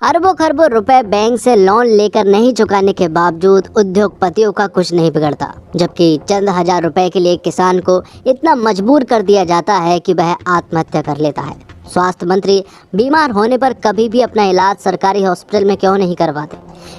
अरबों खरबों रुपए बैंक से लोन लेकर नहीं चुकाने के बावजूद उद्योगपतियों का कुछ नहीं बिगड़ता, जबकि चंद हजार रुपए के लिए किसान को इतना मजबूर कर दिया जाता है कि वह आत्महत्या कर लेता है। स्वास्थ्य मंत्री बीमार होने पर कभी भी अपना इलाज सरकारी हॉस्पिटल में क्यों नहीं करवाते?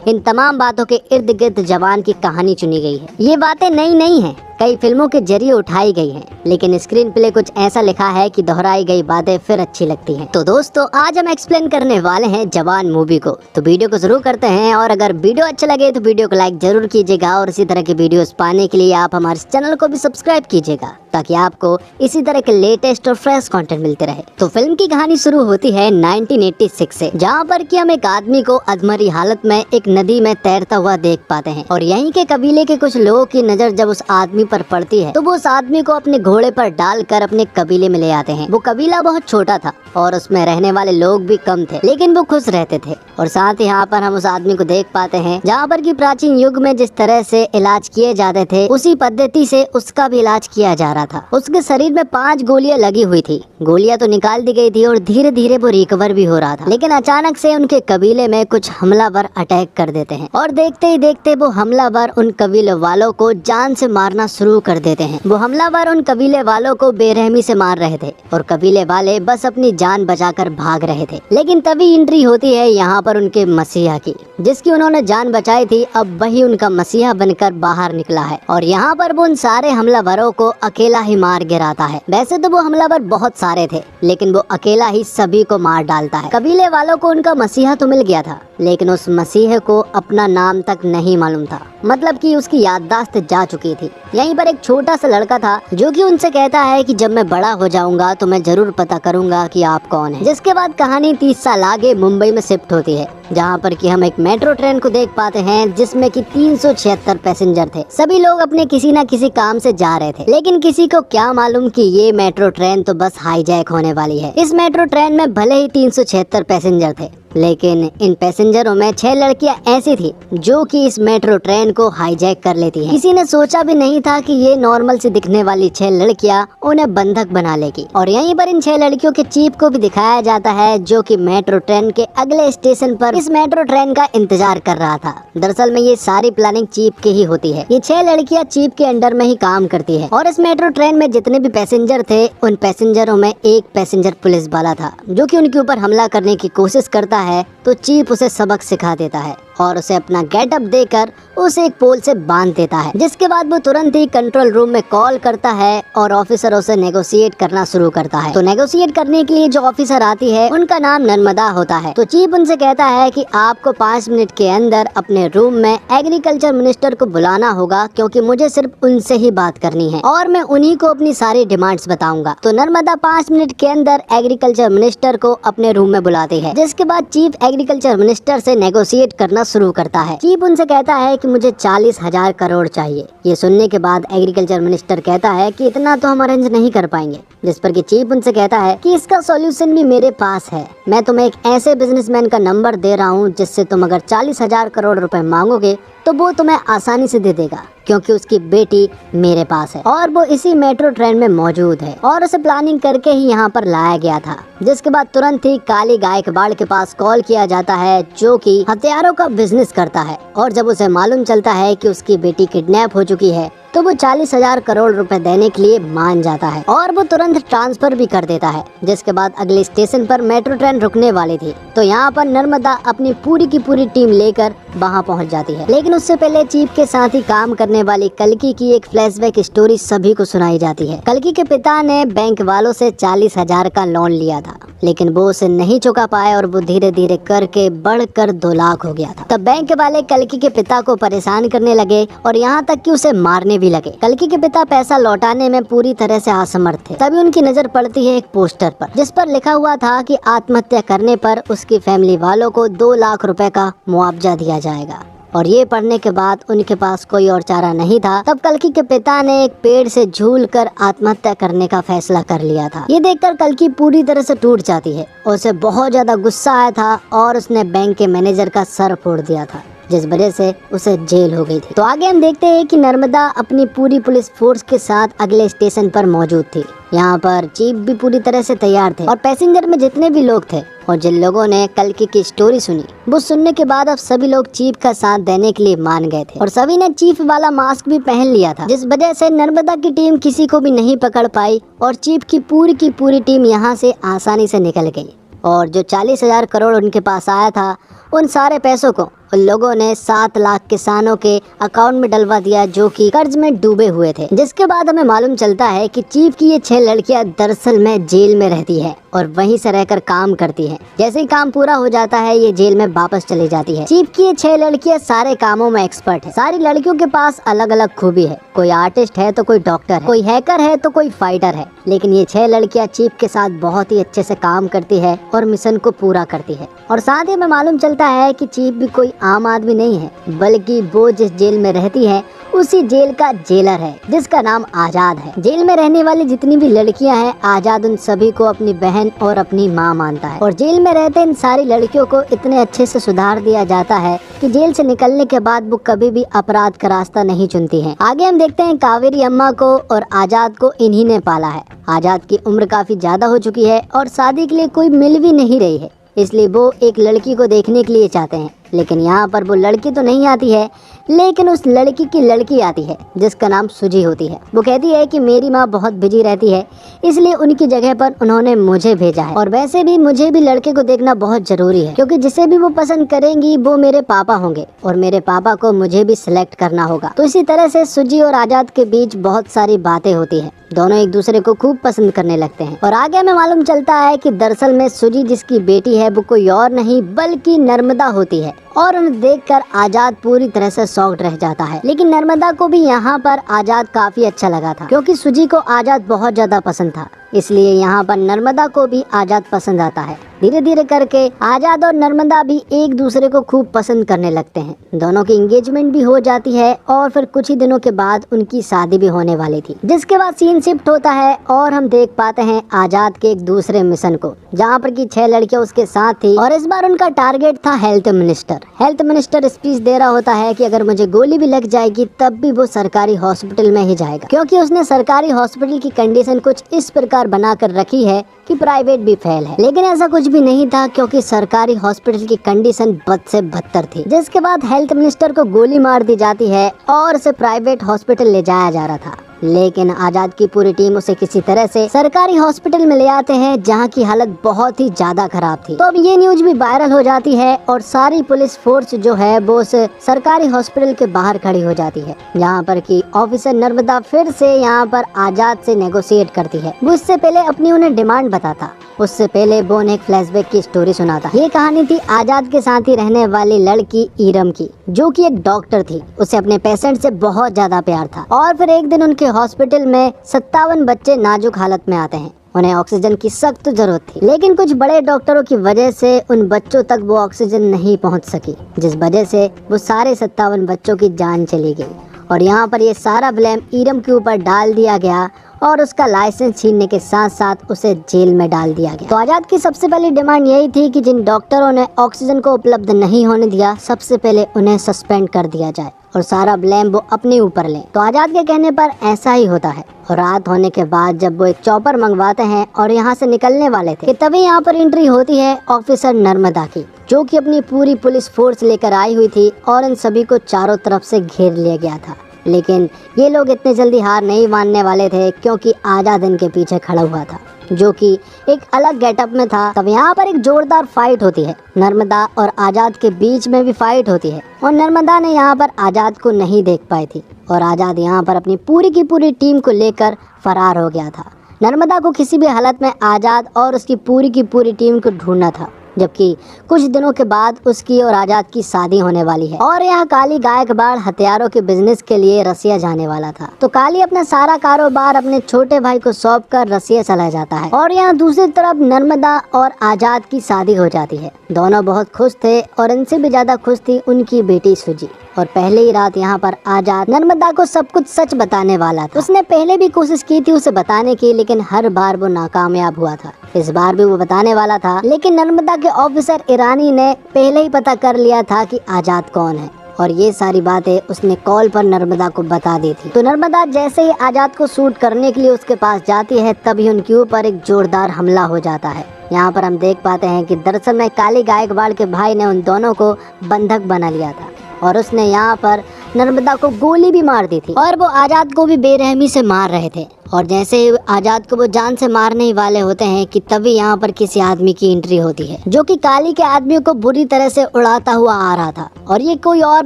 इन तमाम बातों के इर्द गिर्द जवान की कहानी चुनी गई है। ये बातें नई नहीं हैं, कई फिल्मों के जरिए उठाई गई हैं, लेकिन स्क्रीन प्ले कुछ ऐसा लिखा है कि दोहराई गई बातें फिर अच्छी लगती हैं। तो दोस्तों, आज हम एक्सप्लेन करने वाले हैं जवान मूवी को, तो वीडियो को जरूर करते हैं। और अगर वीडियो अच्छा लगे तो वीडियो को लाइक जरूर कीजिएगा और इसी तरह के वीडियोस पाने के लिए आप हमारे चैनल को भी सब्सक्राइब कीजिएगा, ताकि आपको इसी तरह के लेटेस्ट और फ्रेश कंटेंट मिलते रहे। तो फिल्म की कहानी शुरू होती है 1986 से, जहाँ पर कि हम एक आदमी को अधमरी हालत में एक नदी में तैरता हुआ देख पाते हैं। और यहीं के कबीले के कुछ लोगों की नजर जब उस आदमी पर पड़ती है तो वो उस आदमी को अपने घोड़े पर डालकर अपने कबीले में ले आते हैं। वो कबीला बहुत छोटा था और उसमें रहने वाले लोग भी कम थे, लेकिन वो खुश रहते थे। और साथ ही यहाँ पर हम उस आदमी को देख पाते हैं जहाँ पर कि प्राचीन युग में जिस तरह से इलाज किए जाते थे, उसी पद्धति से उसका भी इलाज किया जा रहा था। उसके शरीर में 5 गोलियां लगी हुई थी। गोलियां तो निकाल दी गई थी और धीरे धीरे वो रिकवर भी हो रहा था, लेकिन अचानक से उनके कबीले में कुछ हमलावर अटैक कर देते हैं और देखते ही देखते वो हमलावर उन कबीले वालों को जान से मारना शुरू कर देते हैं। वो हमलावर उन कबीले वालों को बेरहमी से मार रहे थे और कबीले वाले बस अपनी जान बचाकर भाग रहे थे। लेकिन तभी एंट्री होती है यहाँ पर उनके मसीहा की, जिसकी उन्होंने जान बचाई थी। अब वही उनका मसीहा बनकर बाहर निकला है और यहाँ पर वो उन सारे हमलावरों को अकेला ही मार गिराता है। वैसे तो वो हमलावर बहुत सारे थे, लेकिन वो अकेला ही सभी को मार डालता है। कबीले वालों को उनका मसीहा तो मिल गया था, लेकिन उस मसीहे को अपना नाम तक नहीं मालूम था, मतलब कि उसकी याददाश्त जा चुकी थी। यहीं पर एक छोटा सा लड़का था जो कि उनसे कहता है कि जब मैं बड़ा हो जाऊंगा तो मैं जरूर पता करूंगा कि आप कौन है। जिसके बाद कहानी 30 साल आगे मुंबई में शिफ्ट होती है, जहाँ पर कि हम एक मेट्रो ट्रेन को देख पाते हैं जिसमें कि 376 पैसेंजर थे। सभी लोग अपने किसी न किसी काम से जा रहे थे, लेकिन किसी को क्या मालूम कि ये मेट्रो ट्रेन तो बस हाईजैक होने वाली है। इस मेट्रो ट्रेन में भले ही 376 पैसेंजर थे, लेकिन इन पैसेंजरों में 6 लड़कियां ऐसी थी जो कि इस मेट्रो ट्रेन को हाईजैक कर लेती हैं। किसी ने सोचा भी नहीं था कि ये नॉर्मल से दिखने वाली 6 लड़कियां उन्हें बंधक बना लेगी। और यहीं पर इन 6 लड़कियों के चीफ को भी दिखाया जाता है, जो कि मेट्रो ट्रेन के अगले स्टेशन पर इस मेट्रो ट्रेन का इंतजार कर रहा था। दरअसल में ये सारी प्लानिंग चीफ की ही होती है। ये 6 लड़कियां चीफ के अंडर में ही काम करती है। और इस मेट्रो ट्रेन में जितने भी पैसेंजर थे, उन पैसेंजरों में एक पैसेंजर पुलिस वाला था, जो कि उनके ऊपर हमला करने की कोशिश करता है। तो चीफ उसे सबक सिखा देता है और उसे अपना गेटअप देकर उसे एक पोल से बांध देता है। जिसके बाद वो तुरंत ही कंट्रोल रूम में कॉल करता है और ऑफिसरों से नेगोशिएट करना शुरू करता है। तो नेगोशिएट करने के लिए जो ऑफिसर आती है, उनका नाम नर्मदा होता है। तो चीफ उनसे कहता है कि आपको 5 मिनट के अंदर अपने रूम में एग्रीकल्चर मिनिस्टर को बुलाना होगा, क्योंकि मुझे सिर्फ उनसे ही बात करनी है और मैं उन्हीं को अपनी सारी डिमांड्स बताऊंगा। तो नर्मदा 5 मिनट के अंदर एग्रीकल्चर मिनिस्टर को अपने रूम में बुलाती है। जिसके बाद चीफ एग्रीकल्चर मिनिस्टर से नेगोशिएट करना शुरू करता है। चीफ उनसे कहता है कि मुझे 40,000 करोड़ चाहिए। ये सुनने के बाद एग्रीकल्चर मिनिस्टर कहता है कि इतना तो हम अरेंज नहीं कर पाएंगे। जिस पर कि चीफ उनसे कहता है कि इसका सॉल्यूशन भी मेरे पास है। मैं तुम्हें एक ऐसे बिजनेसमैन का नंबर दे रहा हूँ जिससे तुम अगर 40,000 करोड़ रुपए मांगोगे तो वो तुम्हें आसानी से दे देगा, क्योंकि उसकी बेटी मेरे पास है और वो इसी मेट्रो ट्रेन में मौजूद है और उसे प्लानिंग करके ही यहाँ पर लाया गया था। जिसके बाद तुरंत ही काली गायकवाड़ के पास कॉल किया जाता है, जो कि हथियारों का बिजनेस करता है। और जब उसे मालूम चलता है कि उसकी बेटी किडनैप हो चुकी है, तो वो 40,000 करोड़ रुपए देने के लिए मान जाता है और वो तुरंत ट्रांसफर भी कर देता है। जिसके बाद अगले स्टेशन पर मेट्रो ट्रेन रुकने वाली थी, तो यहाँ पर नर्मदा अपनी पूरी की पूरी टीम लेकर वहाँ पहुँच जाती है। लेकिन उससे पहले चीफ के साथ ही काम करने वाली कल्कि की एक फ्लैशबैक स्टोरी सभी को सुनाई जाती है। कल्कि के पिता ने बैंक वालों से 40,000 का लोन लिया था, लेकिन वो उसे नहीं चुका पाए और वो धीरे धीरे करके बढ़कर 2 लाख हो गया था। तब बैंक वाले कल्कि के पिता को परेशान करने लगे और यहाँ तक कि उसे मारने भी लगे। कल्कि के पिता पैसा लौटाने में पूरी तरह से असमर्थ थे। तभी उनकी नजर पड़ती है एक पोस्टर पर, जिस पर लिखा हुआ था कि आत्महत्या करने पर उसकी फैमिली वालों को 2 लाख रुपए का मुआवजा दिया जाएगा। और ये पढ़ने के बाद उनके पास कोई और चारा नहीं था। तब कल्कि के पिता ने एक पेड़ से झूलकर आत्महत्या करने का फैसला कर लिया था। ये देखकर कल्कि पूरी तरह से टूट जाती है और उसे बहुत ज्यादा गुस्सा आया था और उसने बैंक के मैनेजर का सर फोड़ दिया था। जिस वजह से उसे जेल हो गई थी। तो आगे हम देखते हैं कि नर्मदा अपनी पूरी पुलिस फोर्स के साथ अगले स्टेशन पर मौजूद थी। यहाँ पर चीफ भी पूरी तरह से तैयार थे और पैसेंजर में जितने भी लोग थे और जिन लोगों ने कल्कि की स्टोरी सुनी, वो सुनने के बाद अब सभी लोग चीफ का साथ देने के लिए मान गए थे और सभी ने चीफ वाला मास्क भी पहन लिया था, जिस वजह से नर्मदा की टीम किसी को भी नहीं पकड़ पाई और चीफ की पूरी टीम यहाँ से आसानी से निकल गई। और जो 40,000 करोड़ उनके पास आया था, उन सारे पैसों को उन लोगों ने 7 लाख किसानों के अकाउंट में डलवा दिया जो कि कर्ज में डूबे हुए थे। जिसके बाद हमें मालूम चलता है कि चीफ की ये 6 लड़कियां दरअसल में जेल में रहती है और वहीं से रहकर काम करती हैं। जैसे ही काम पूरा हो जाता है, ये जेल में वापस चली जाती है। चीफ की ये 6 लड़कियां सारे कामों में एक्सपर्ट है। सारी लड़कियों के पास अलग अलग खूबी है, कोई आर्टिस्ट है तो कोई डॉक्टर है, कोई हैकर है तो कोई फाइटर है, लेकिन ये 6 लड़कियां चीफ के साथ बहुत ही अच्छे से काम करती है और मिशन को पूरा करती है। और साथ ही हमें मालूम चलता है कि चीफ भी कोई आम आदमी नहीं है, बल्कि वो जिस जेल में रहती है उसी जेल का जेलर है, जिसका नाम आजाद है। जेल में रहने वाली जितनी भी लड़कियां हैं, आजाद उन सभी को अपनी बहन और अपनी माँ मानता है और जेल में रहते इन सारी लड़कियों को इतने अच्छे से सुधार दिया जाता है कि जेल से निकलने के बाद वो कभी भी अपराध का रास्ता नहीं चुनती हैं। आगे हम देखते हैं कावेरी अम्मा को और आजाद को इन्हीं ने पाला है। आजाद की उम्र काफी ज्यादा हो चुकी है और शादी के लिए कोई मिल भी नहीं रही है, इसलिए वो एक लड़की को देखने के लिए चाहते हैं, लेकिन यहाँ पर वो लड़की तो नहीं आती है, लेकिन उस लड़की की लड़की आती है जिसका नाम सुजी होती है। वो कहती है कि मेरी माँ बहुत बिजी रहती है, इसलिए उनकी जगह पर उन्होंने मुझे भेजा है और वैसे भी मुझे भी लड़के को देखना बहुत जरूरी है, क्योंकि जिसे भी वो पसंद करेंगी वो मेरे पापा होंगे और मेरे पापा को मुझे भी सिलेक्ट करना होगा। तो इसी तरह से सुजी और आजाद के बीच बहुत सारी बातें होती है। दोनों एक दूसरे को खूब पसंद करने लगते हैं और आगे हमें मालूम चलता है कि दरअसल में सुजी जिसकी बेटी है वो कोई और नहीं बल्कि नर्मदा होती है और उन्हें देखकर आजाद पूरी तरह से शॉक्ड रह जाता है। लेकिन नर्मदा को भी यहाँ पर आजाद काफी अच्छा लगा था, क्योंकि सुजी को आजाद बहुत ज्यादा पसंद था, इसलिए यहाँ पर नर्मदा को भी आजाद पसंद आता है। धीरे धीरे करके आजाद और नर्मदा भी एक दूसरे को खूब पसंद करने लगते हैं। दोनों की एंगेजमेंट भी हो जाती है और फिर कुछ ही दिनों के बाद उनकी शादी भी होने वाली थी। जिसके बाद सीन शिफ्ट होता है और हम देख पाते हैं आजाद के एक दूसरे मिशन को, जहाँ पर की 6 लड़कियां उसके साथ थी और इस बार उनका टारगेट था health minister. Health minister speech दे रहा होता है कि अगर मुझे गोली भी लग जाएगी तब भी वो सरकारी हॉस्पिटल में ही जाएगा, क्योंकि उसने सरकारी हॉस्पिटल की कंडीशन कुछ इस प्रकार बनाकर रखी है कि प्राइवेट भी फेल है। लेकिन ऐसा कुछ भी नहीं था, क्योंकि सरकारी हॉस्पिटल की कंडीशन बद से बदतर थी। जिसके बाद हेल्थ मिनिस्टर को गोली मार दी जाती है और उसे प्राइवेट हॉस्पिटल ले जाया जा रहा था, लेकिन आजाद की पूरी टीम उसे किसी तरह से सरकारी हॉस्पिटल में ले आते हैं, जहां की हालत बहुत ही ज्यादा खराब थी। तो अब ये न्यूज भी वायरल हो जाती है और सारी पुलिस फोर्स जो है वो उस सरकारी हॉस्पिटल के बाहर खड़ी हो जाती है, जहां पर की ऑफिसर नर्मदा फिर से यहाँ पर आजाद से नेगोशिएट करती है। वो इससे पहले अपनी उन्हें डिमांड बताता, उससे पहले वो उन्हें एक फ्लैशबैक की स्टोरी सुनाता। ये कहानी थी आजाद के साथ ही रहने वाली लड़की ईरम की, जो कि एक डॉक्टर थी। उसे अपने पेशेंट से बहुत ज्यादा प्यार था और फिर एक दिन उनके हॉस्पिटल में 57 बच्चे नाजुक हालत में आते हैं। उन्हें ऑक्सीजन की सख्त जरूरत थी, लेकिन कुछ बड़े डॉक्टरों की वजह से उन बच्चों तक वो ऑक्सीजन नहीं पहुंच सकी, जिस वजह से वो सारे 57 बच्चों की जान चली गई। और यहाँ पर ये सारा ब्लेम ईरम के ऊपर डाल दिया गया और उसका लाइसेंस छीनने के साथ साथ उसे जेल में डाल दिया गया। तो आजाद की सबसे पहली डिमांड यही थी कि जिन डॉक्टरों ने ऑक्सीजन को उपलब्ध नहीं होने दिया, सबसे पहले उन्हें सस्पेंड कर दिया जाए और सारा ब्लेम वो अपने ऊपर लें। तो आजाद के कहने पर ऐसा ही होता है और रात होने के बाद जब वो एक चॉपर मंगवाते हैं और यहाँ से निकलने वाले थे, कि तभी यहाँ पर एंट्री होती है ऑफिसर नर्मदा की, जो कि अपनी पूरी पुलिस फोर्स लेकर आई हुई थी और इन सभी को चारों तरफ से घेर लिया गया था। लेकिन ये लोग इतने जल्दी हार नहीं मानने वाले थे, क्योंकि आजाद इनके पीछे खड़ा हुआ था, जो कि एक अलग गेटअप में था। तब यहाँ पर एक जोरदार फाइट होती है, नर्मदा और आजाद के बीच में भी फाइट होती है और नर्मदा ने यहाँ पर आजाद को नहीं देख पाई थी और आजाद यहाँ पर अपनी पूरी की पूरी टीम को लेकर फरार हो गया था। नर्मदा को किसी भी हालत में आजाद और उसकी पूरी की पूरी टीम को ढूंढना था, जबकि कुछ दिनों के बाद उसकी और आजाद की शादी होने वाली है और यहाँ काली गायकवाड़ हथियारों के बिजनेस के लिए रसिया जाने वाला था। तो काली अपना सारा कारोबार अपने छोटे भाई को सौंप कर रसिया चला जाता है और यहाँ दूसरी तरफ नर्मदा और आजाद की शादी हो जाती है। दोनों बहुत खुश थे और इनसे भी ज्यादा खुश थी उनकी बेटी सुजी। और पहले ही रात यहाँ पर आजाद नर्मदा को सब कुछ सच बताने वाला था। उसने पहले भी कोशिश की थी उसे बताने की, लेकिन हर बार वो नाकामयाब हुआ था। इस बार भी वो बताने वाला था, लेकिन नर्मदा के ऑफिसर ईरानी ने पहले ही पता कर लिया था कि आजाद कौन है और ये सारी बातें उसने कॉल पर नर्मदा को बता दी थी। तो नर्मदा जैसे ही आजाद को शूट करने के लिए उसके पास जाती है, तभी उनके ऊपर एक जोरदार हमला हो जाता है। यहाँ पर हम देख पाते हैं कि दरअसल में काली गायकवाड़ के भाई ने उन दोनों को बंधक बना लिया था और उसने यहाँ पर नर्मदा को गोली भी मार दी थी और वो आजाद को भी बेरहमी से मार रहे थे। और जैसे ही आजाद को वो जान से मारने ही वाले होते हैं कि तभी यहाँ पर किसी आदमी की एंट्री होती है, जो कि काली के आदमी को बुरी तरह से उड़ाता हुआ आ रहा था। और ये कोई और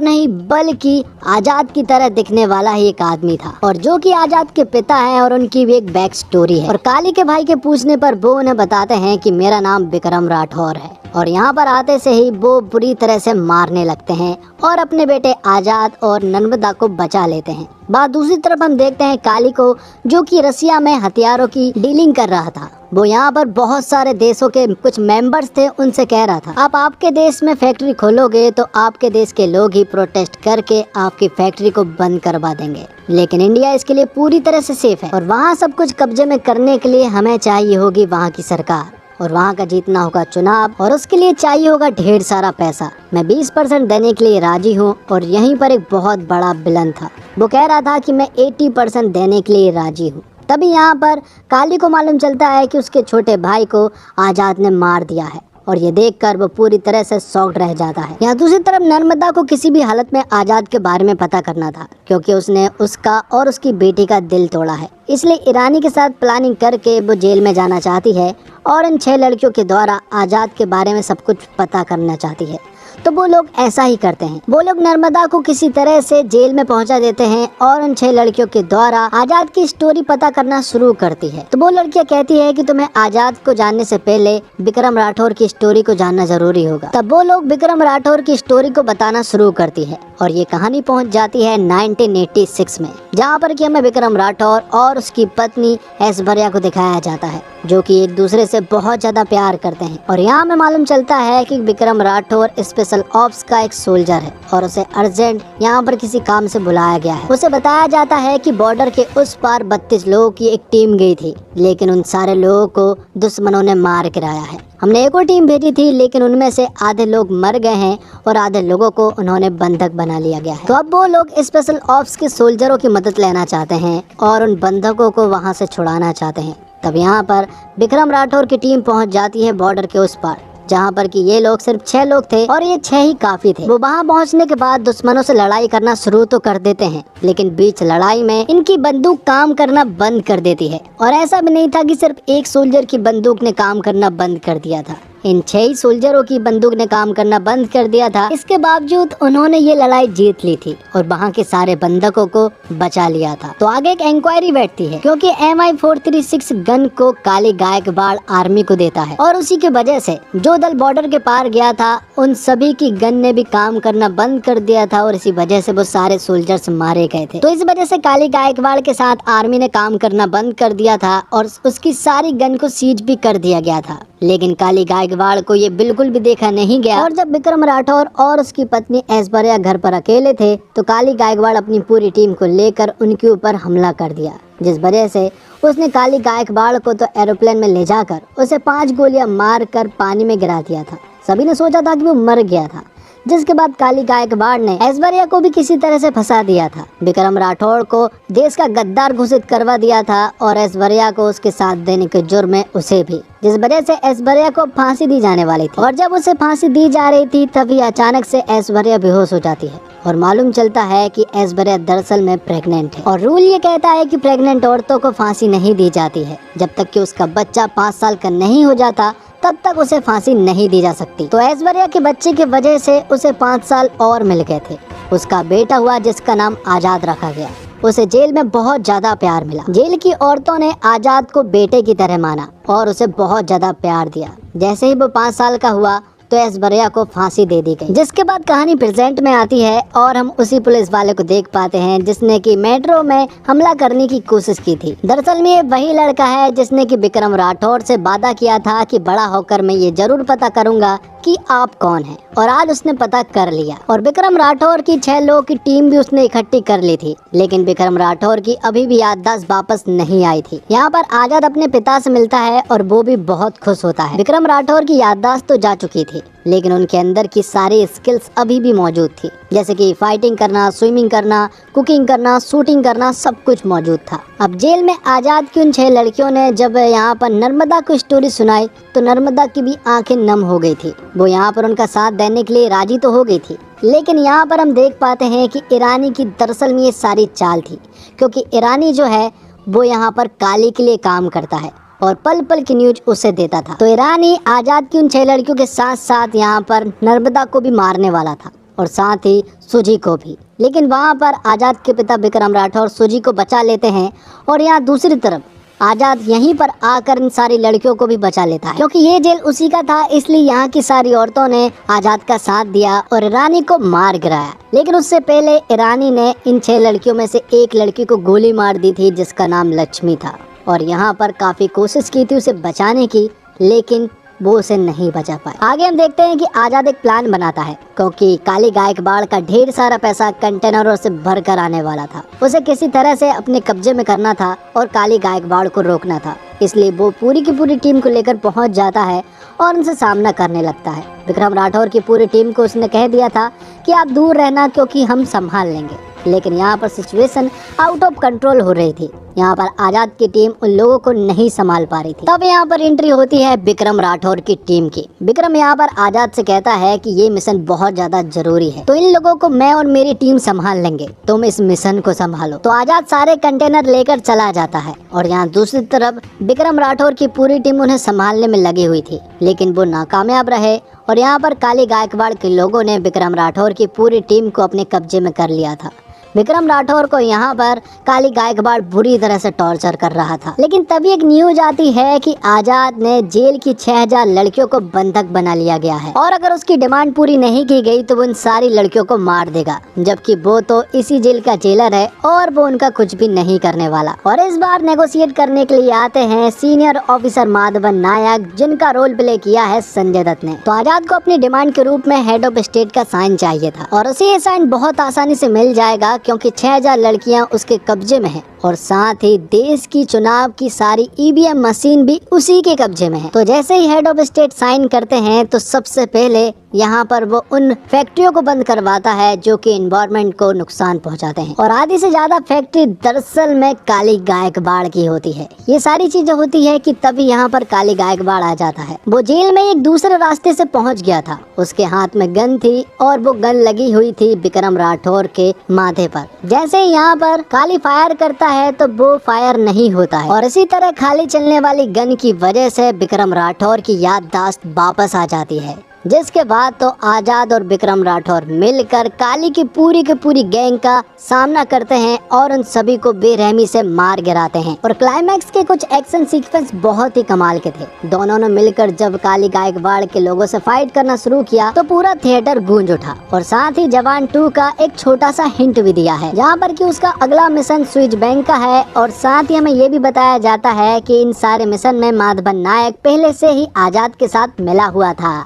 नहीं बल्कि आजाद की तरह दिखने वाला ही एक आदमी था, और जो कि आजाद के पिता हैं और उनकी भी एक बैक स्टोरी है। और काली के भाई के पूछने पर वो उन्हें बताते हैं कि मेरा नाम विक्रम राठौर है। और यहाँ पर आते से ही वो बुरी तरह से मारने लगते हैं और अपने बेटे आजाद और नर्मदा को बचा लेते हैं। बात दूसरी तरफ हम देखते हैं काली को, जो कि रसिया में हथियारों की डीलिंग कर रहा था। वो यहाँ पर बहुत सारे देशों के कुछ मेंबर्स थे, उनसे कह रहा था आप आपके देश में फैक्ट्री खोलोगे तो आपके देश के लोग ही प्रोटेस्ट करके आपकी फैक्ट्री को बंद करवा देंगे, लेकिन इंडिया इसके लिए पूरी तरह से सेफ है और वहाँ सब कुछ कब्जे में करने के लिए हमें चाहिए होगी वहाँ की सरकार और वहाँ का जीतना होगा चुनाव, और उसके लिए चाहिए होगा ढेर सारा पैसा। मैं 20% देने के लिए राजी हूँ। और यहीं पर एक बहुत बड़ा विलन था, वो कह रहा था कि मैं 80% देने के लिए राजी हूँ। तभी यहाँ पर काली को मालूम चलता है कि उसके छोटे भाई को आजाद ने मार दिया है और ये देखकर वो पूरी तरह से शॉक्ड रह जाता है। यहाँ दूसरी तरफ नर्मदा को किसी भी हालत में आजाद के बारे में पता करना था, क्योंकि उसने उसका और उसकी बेटी का दिल तोड़ा है। इसलिए ईरानी के साथ प्लानिंग करके वो जेल में जाना चाहती है और इन 6 लड़कियों के द्वारा आजाद के बारे में सब कुछ पता करना चाहती है। तो वो लोग ऐसा ही करते हैं, वो लोग नर्मदा को किसी तरह से जेल में पहुंचा देते हैं और उन 6 लड़कियों के द्वारा आजाद की स्टोरी पता करना शुरू करती है। तो वो लड़कियां कहती है कि तुम्हें आजाद को जानने से पहले विक्रम राठौर की स्टोरी को जानना जरूरी होगा। तब वो लोग विक्रम राठौर की स्टोरी को बताना शुरू करती है और ये कहानी पहुंच जाती है 1986 में, जहाँ पर कि हमें विक्रम राठौर और उसकी पत्नी ऐश्वर्या को दिखाया जाता है, जो कि एक दूसरे से बहुत ज्यादा प्यार करते हैं। और यहाँ हमें मालूम चलता है कि विक्रम राठौर स्पेशल ऑप्स का एक सोल्जर है और उसे अर्जेंट यहाँ पर किसी काम से बुलाया गया है। उसे बताया जाता है कि बॉर्डर के उस पार 32 लोगों की एक टीम गई थी, लेकिन उन सारे लोगों को दुश्मनों ने मार गिराया है। हमने एक और टीम भेजी थी, लेकिन उनमें से आधे लोग मर गए हैं और आधे लोगों को उन्होंने बंधक बना लिया गया है। तो अब वो लोग स्पेशल ऑप्स के सोल्जरों की मदद लेना चाहते हैं और उन बंधकों को वहां से छुड़ाना चाहते हैं। तब यहाँ पर विक्रम राठौर की टीम पहुंच जाती है बॉर्डर के उस पार, जहाँ पर कि ये लोग सिर्फ 6 लोग थे और ये 6 ही काफी थे। वो वहाँ पहुँचने के बाद दुश्मनों से लड़ाई करना शुरू तो कर देते हैं, लेकिन बीच लड़ाई में इनकी बंदूक काम करना बंद कर देती है। और ऐसा भी नहीं था कि सिर्फ एक सोल्जर की बंदूक ने काम करना बंद कर दिया था, इन 6 ही सोल्जरों की बंदूक ने काम करना बंद कर दिया था। इसके बावजूद उन्होंने ये लड़ाई जीत ली थी और वहाँ के सारे बंधकों को बचा लिया था। तो आगे एक इंक्वायरी बैठती है, क्योंकि MI436 गन को काली गायकवाड़ आर्मी को देता है और उसी की वजह से जो दल बॉर्डर के पार गया था उन सभी की गन ने भी काम करना बंद कर दिया था और इसी वजह से वो सारे सोल्जर्स मारे गए थे। तो इस वजह से काली गायकवाड़ के साथ आर्मी ने काम करना बंद कर दिया था और उसकी सारी गन को सीज भी कर दिया गया था। लेकिन काली गायकवाड़ को ये बिल्कुल भी देखा नहीं गया और जब विक्रम राठौर और उसकी पत्नी ऐश्वर्या घर पर अकेले थे तो काली गायकवाड़ अपनी पूरी टीम को लेकर उनके ऊपर हमला कर दिया, जिस वजह से उसने काली गायकवाड़ को तो एरोप्लेन में ले जाकर उसे 5 गोलियां मार कर पानी में गिरा दिया था। सभी ने सोचा था कि वो मर गया था, जिसके बाद काली गायकवाड़ ने ऐश्वर्या को भी किसी तरह से फंसा दिया था। विक्रम राठौड़ को देश का गद्दार घोषित करवा दिया था और ऐश्वर्या को उसके साथ देने के जुर्म में उसे भी, जिस वजह से ऐश्वर्या को फांसी दी जाने वाली थी। और जब उसे फांसी दी जा रही थी तभी अचानक से ऐश्वर्या बेहोश हो जाती है और मालूम चलता है कि ऐश्वर्या दरअसल में प्रेग्नेंट है। और रूल ये कहता है कि प्रेग्नेंट औरतों को फांसी नहीं दी जाती है जब तक कि उसका बच्चा 5 साल का नहीं हो जाता, तब तक उसे फांसी नहीं दी जा सकती। तो ऐश्वर्या के बच्चे की वजह से उसे 5 साल और मिल गए थे। उसका बेटा हुआ जिसका नाम आजाद रखा गया। उसे जेल में बहुत ज्यादा प्यार मिला। जेल की औरतों ने आजाद को बेटे की तरह माना और उसे बहुत ज्यादा प्यार दिया। जैसे ही वो 5 साल का हुआ तो ऐश्वर्या को फांसी दे दी गई। जिसके बाद कहानी प्रेजेंट में आती है और हम उसी पुलिस वाले को देख पाते हैं जिसने कि मेट्रो में हमला करने की कोशिश की थी। दरअसल में ये वही लड़का है जिसने कि विक्रम राठौर से वादा किया था कि बड़ा होकर मैं ये जरूर पता करूंगा कि आप कौन हैं, और आज उसने पता कर लिया। और विक्रम राठौर की 6 लोगों की टीम भी उसने इकट्ठी कर ली थी, लेकिन विक्रम राठौर की अभी भी याददाश्त वापस नहीं आई थी। यहाँ पर आजाद अपने पिता से मिलता है और वो भी बहुत खुश होता है। विक्रम राठौर की याददाश्त तो जा चुकी थी, लेकिन उनके अंदर की सारी स्किल्स अभी भी मौजूद थी, जैसे कि फाइटिंग करना, स्विमिंग करना, कुकिंग करना, शूटिंग करना, सब कुछ मौजूद था। अब जेल में आजाद की उन 6 लड़कियों ने जब यहाँ पर नर्मदा को स्टोरी सुनाई तो नर्मदा की भी आंखें नम हो गई थी। वो यहाँ पर उनका साथ देने के लिए राजी तो हो गई थी, लेकिन यहाँ पर हम देख पाते हैं कि ईरानी की दरअसल में ये सारी चाल थी, क्योंकि ईरानी जो है वो यहाँ पर काली के लिए काम करता है और पल पल की न्यूज उसे देता था। तो ईरानी आजाद की उन 6 लड़कियों के साथ साथ यहाँ पर नर्मदा को भी मारने वाला था और साथ ही सुजी को भी, लेकिन वहाँ पर आजाद के पिता विक्रम राठौर सुजी को बचा लेते हैं। और यहाँ दूसरी तरफ आजाद यहीं पर आकर इन सारी लड़कियों को भी बचा लेता है, क्योंकि ये जेल उसी का था, इसलिए यहाँ की सारी औरतों ने आजाद का साथ दिया और ईरानी को मार गिराया। लेकिन उससे पहले ईरानी ने इन 6 लड़कियों में से एक लड़की को गोली मार दी थी, जिसका नाम लक्ष्मी था। और यहाँ पर काफी कोशिश की थी उसे बचाने की, लेकिन वो उसे नहीं बचा पाए। आगे हम देखते हैं कि आजाद एक प्लान बनाता है, क्योंकि काली गायकवाड़ का ढेर सारा पैसा कंटेनरों से भर कर आने वाला था। उसे किसी तरह से अपने कब्जे में करना था और काली गायकवाड़ को रोकना था, इसलिए वो पूरी की पूरी टीम को लेकर पहुंच जाता है और उनसे सामना करने लगता है। विक्रम राठौर की पूरी टीम को उसने कह दिया था कि आप दूर रहना, क्योंकि हम संभाल लेंगे, लेकिन यहाँ पर सिचुएशन आउट ऑफ कंट्रोल हो रही थी। यहाँ पर आजाद की टीम उन लोगों को नहीं संभाल पा रही थी। तब यहाँ पर एंट्री होती है विक्रम राठौर की टीम की। विक्रम यहाँ पर आजाद से कहता है कि ये मिशन बहुत ज्यादा जरूरी है, तो इन लोगों को मैं और मेरी टीम संभाल लेंगे, तुम इस मिशन को संभालो। तो आजाद सारे कंटेनर लेकर चला जाता है और यहाँ दूसरी तरफ विक्रम राठौर की पूरी टीम उन्हें संभालने में लगी हुई थी, लेकिन वो नाकामयाब रहे। और यहाँ पर काली गायकवाड़ के लोगों ने विक्रम राठौर की पूरी टीम को अपने कब्जे में कर लिया था। विक्रम राठौर को यहाँ पर काली गायकवाड़ बुरी तरह से टॉर्चर कर रहा था, लेकिन तभी एक न्यूज आती है कि आजाद ने जेल की 6000 लड़कियों को बंधक बना लिया गया है और अगर उसकी डिमांड पूरी नहीं की गई तो वो उन सारी लड़कियों को मार देगा, जबकि वो तो इसी जेल का जेलर है और वो उनका कुछ भी नहीं करने वाला। और इस बार नेगोशिएट करने के लिए आते हैं सीनियर ऑफिसर माधवन नायक, जिनका रोल प्ले किया है संजय दत्त ने। तो आजाद को अपनी डिमांड के रूप में हेड ऑफ स्टेट का साइन चाहिए था और उसे ये साइन बहुत आसानी से मिल जाएगा, क्योंकि 6000 लड़कियां उसके कब्जे में हैं और साथ ही देश की चुनाव की सारी ईवीएम मशीन भी उसी के कब्जे में है। तो जैसे ही हेड ऑफ स्टेट साइन करते हैं तो सबसे पहले यहाँ पर वो उन फैक्ट्रियों को बंद करवाता है जो कि एनवायरनमेंट को नुकसान पहुंचाते हैं, और आधी से ज्यादा फैक्ट्री दरअसल में काली गायकवाड़ की होती है। ये सारी चीजें होती है कि तभी यहाँ पर काली गायकवाड़ आ जाता है। वो जेल में एक दूसरे रास्ते से पहुंच गया था, उसके हाथ में गन थी और वो गन लगी हुई थी विक्रम राठौर के माथे पर। जैसे ही यहाँ पर काली फायर करता है तो वो फायर नहीं होता है और इसी तरह खाली चलने वाली गन की वजह से विक्रम राठौर की याददाश्त वापस आ जाती है, जिसके बाद तो आजाद और विक्रम राठौर मिलकर काली की पूरी गैंग का सामना करते हैं और उन सभी को बेरहमी से मार गिराते हैं। और क्लाइमैक्स के कुछ एक्शन सीक्वेंस बहुत ही कमाल के थे। दोनों ने मिलकर जब काली गायकवाड़ के लोगों से फाइट करना शुरू किया तो पूरा थिएटर गूंज उठा, और साथ ही जवान 2 का एक छोटा सा हिंट भी दिया है, जहाँ पर कि उसका अगला मिशन स्विच बैंक का है। और साथ ही हमें ये भी बताया जाता है कि इन सारे मिशन में माधवन नायक पहले से ही आजाद के साथ मिला हुआ था।